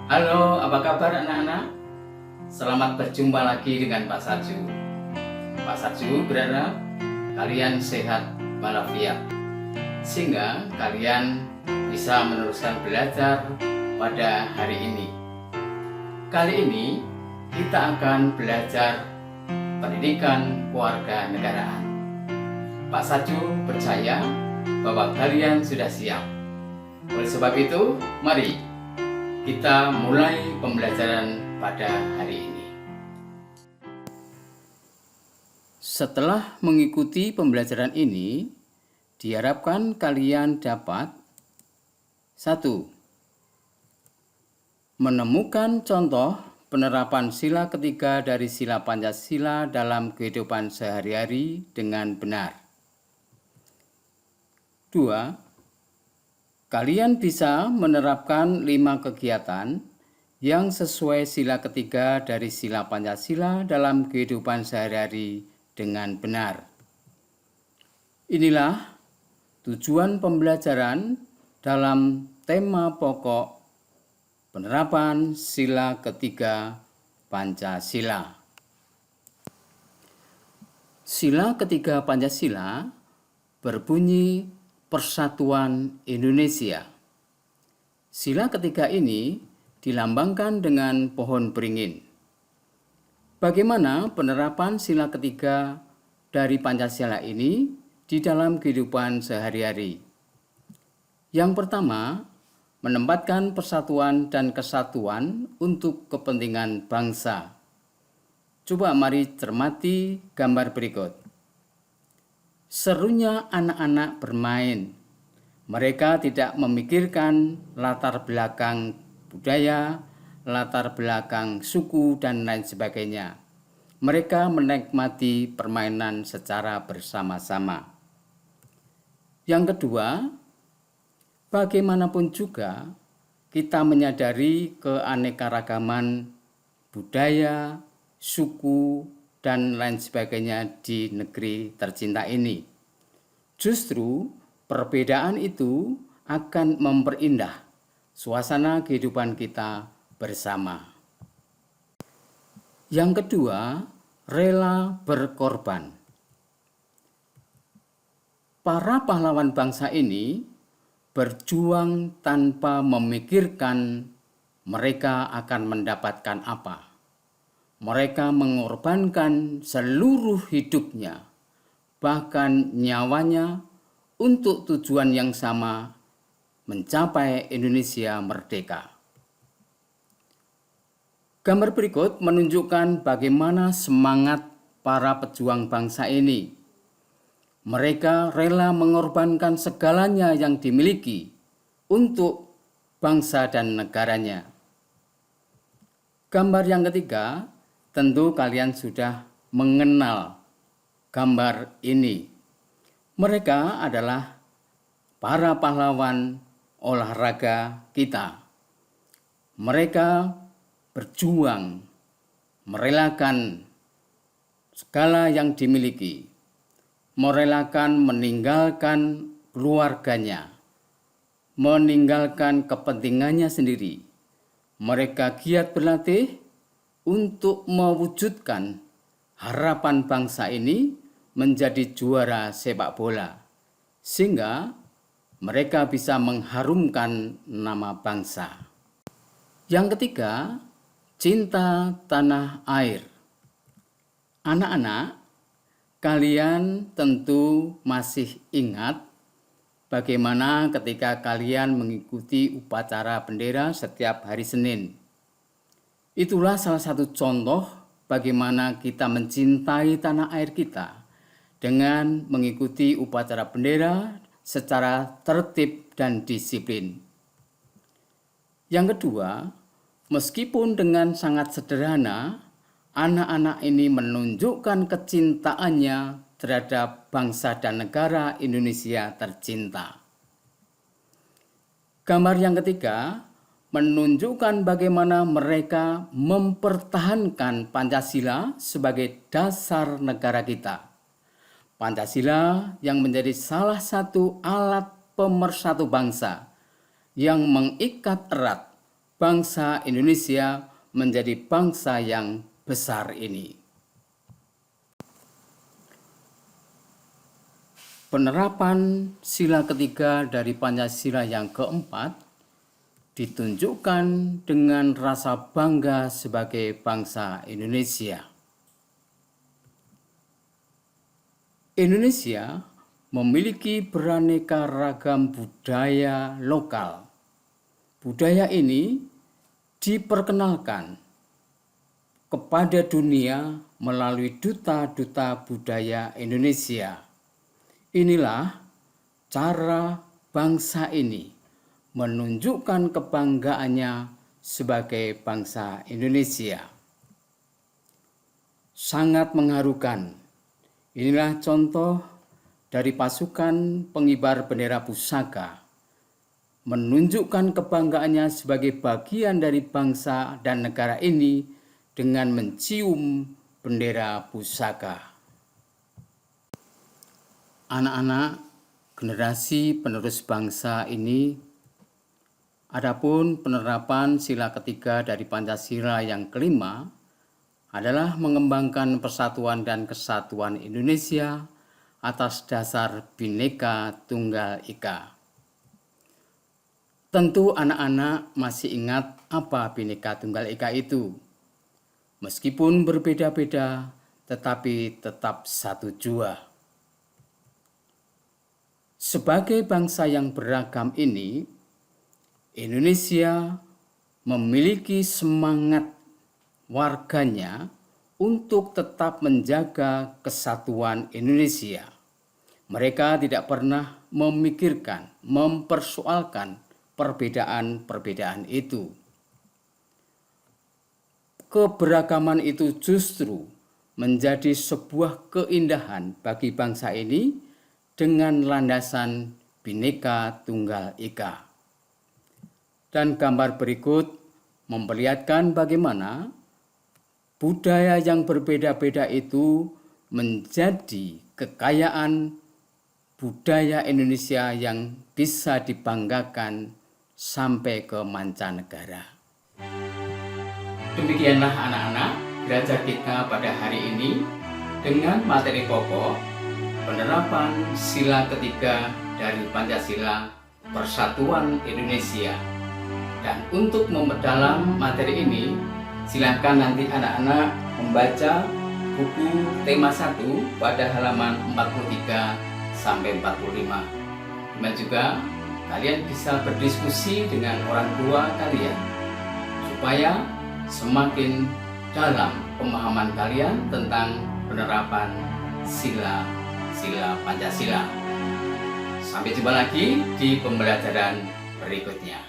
Halo, apa kabar anak-anak? Selamat berjumpa lagi dengan Pak Sarju. Pak Sarju berharap kalian sehat walafiat, sehingga kalian bisa meneruskan belajar pada hari ini. Kali ini kita akan belajar pendidikan keluarga negaraan. Pak Sarju percaya bahwa kalian sudah siap. Oleh sebab itu, mari kita mulai pembelajaran pada hari ini. Setelah mengikuti pembelajaran ini, diharapkan kalian dapat 1. Menemukan contoh penerapan sila ketiga dari sila Pancasila dalam kehidupan sehari-hari dengan benar. 2. Kalian bisa menerapkan 5 kegiatan yang sesuai sila ketiga dari sila Pancasila dalam kehidupan sehari-hari dengan benar. Inilah tujuan pembelajaran dalam tema pokok penerapan sila ketiga Pancasila. Sila ketiga Pancasila berbunyi Persatuan Indonesia. Sila ketiga ini dilambangkan dengan pohon beringin. Bagaimana penerapan sila ketiga dari Pancasila ini di dalam kehidupan sehari-hari? Yang pertama, menempatkan persatuan dan kesatuan untuk kepentingan bangsa. Coba mari cermati gambar berikut. Serunya anak-anak bermain. Mereka tidak memikirkan latar belakang budaya, latar belakang suku, dan lain sebagainya. Mereka menikmati permainan secara bersama-sama. Yang kedua, bagaimanapun juga kita menyadari keanekaragaman budaya, suku, dan lain sebagainya di negeri tercinta ini. Justru perbedaan itu akan memperindah suasana kehidupan kita bersama. Yang kedua, rela berkorban. Para pahlawan bangsa ini berjuang tanpa memikirkan mereka akan mendapatkan apa. Mereka mengorbankan seluruh hidupnya, bahkan nyawanya, untuk tujuan yang sama, mencapai Indonesia merdeka. Gambar berikut menunjukkan bagaimana semangat para pejuang bangsa ini. Mereka rela mengorbankan segalanya yang dimiliki untuk bangsa dan negaranya. Gambar yang ketiga, tentu kalian sudah mengenal gambar ini. Mereka adalah para pahlawan olahraga kita. Mereka berjuang, merelakan segala yang dimiliki, merelakan meninggalkan keluarganya, meninggalkan kepentingannya sendiri. Mereka giat berlatih untuk mewujudkan harapan bangsa ini menjadi juara sepak bola, sehingga mereka bisa mengharumkan nama bangsa. Yang ketiga, cinta tanah air. Anak-anak, kalian tentu masih ingat bagaimana ketika kalian mengikuti upacara bendera setiap hari Senin. Itulah salah satu contoh bagaimana kita mencintai tanah air kita dengan mengikuti upacara bendera secara tertib dan disiplin. Yang kedua, meskipun dengan sangat sederhana, anak-anak ini menunjukkan kecintaannya terhadap bangsa dan negara Indonesia tercinta. Gambar yang ketiga menunjukkan bagaimana mereka mempertahankan Pancasila sebagai dasar negara kita. Pancasila yang menjadi salah satu alat pemersatu bangsa yang mengikat erat bangsa Indonesia menjadi bangsa yang besar ini. Penerapan sila ketiga dari Pancasila yang keempat ditunjukkan dengan rasa bangga sebagai bangsa Indonesia. Indonesia memiliki beraneka ragam budaya lokal. Budaya ini diperkenalkan kepada dunia melalui duta-duta budaya Indonesia. Inilah cara bangsa ini menunjukkan kebanggaannya sebagai bangsa Indonesia. Sangat mengharukan. Inilah contoh dari pasukan pengibar bendera pusaka, menunjukkan kebanggaannya sebagai bagian dari bangsa dan negara ini dengan mencium bendera pusaka. Anak-anak generasi penerus bangsa ini, adapun penerapan sila ketiga dari Pancasila yang kelima adalah mengembangkan persatuan dan kesatuan Indonesia atas dasar Bhinneka Tunggal Ika. Tentu anak-anak masih ingat apa Bhinneka Tunggal Ika itu. Meskipun berbeda-beda, tetapi tetap satu jua. Sebagai bangsa yang beragam ini, Indonesia memiliki semangat warganya untuk tetap menjaga kesatuan Indonesia. Mereka tidak pernah memikirkan, mempersoalkan perbedaan-perbedaan itu. Keberagaman itu justru menjadi sebuah keindahan bagi bangsa ini dengan landasan Bhinneka Tunggal Ika. Dan gambar berikut memperlihatkan bagaimana budaya yang berbeda-beda itu menjadi kekayaan budaya Indonesia yang bisa dibanggakan sampai ke mancanegara. Demikianlah anak-anak belajar kita pada hari ini dengan materi pokok penerapan sila ketiga dari Pancasila Persatuan Indonesia. Dan untuk memperdalam materi ini, silakan nanti anak-anak membaca buku tema 1 pada halaman 43 sampai 45. Dan juga kalian bisa berdiskusi dengan orang tua kalian supaya semakin dalam pemahaman kalian tentang penerapan sila Pancasila. Sampai jumpa lagi di pembelajaran berikutnya.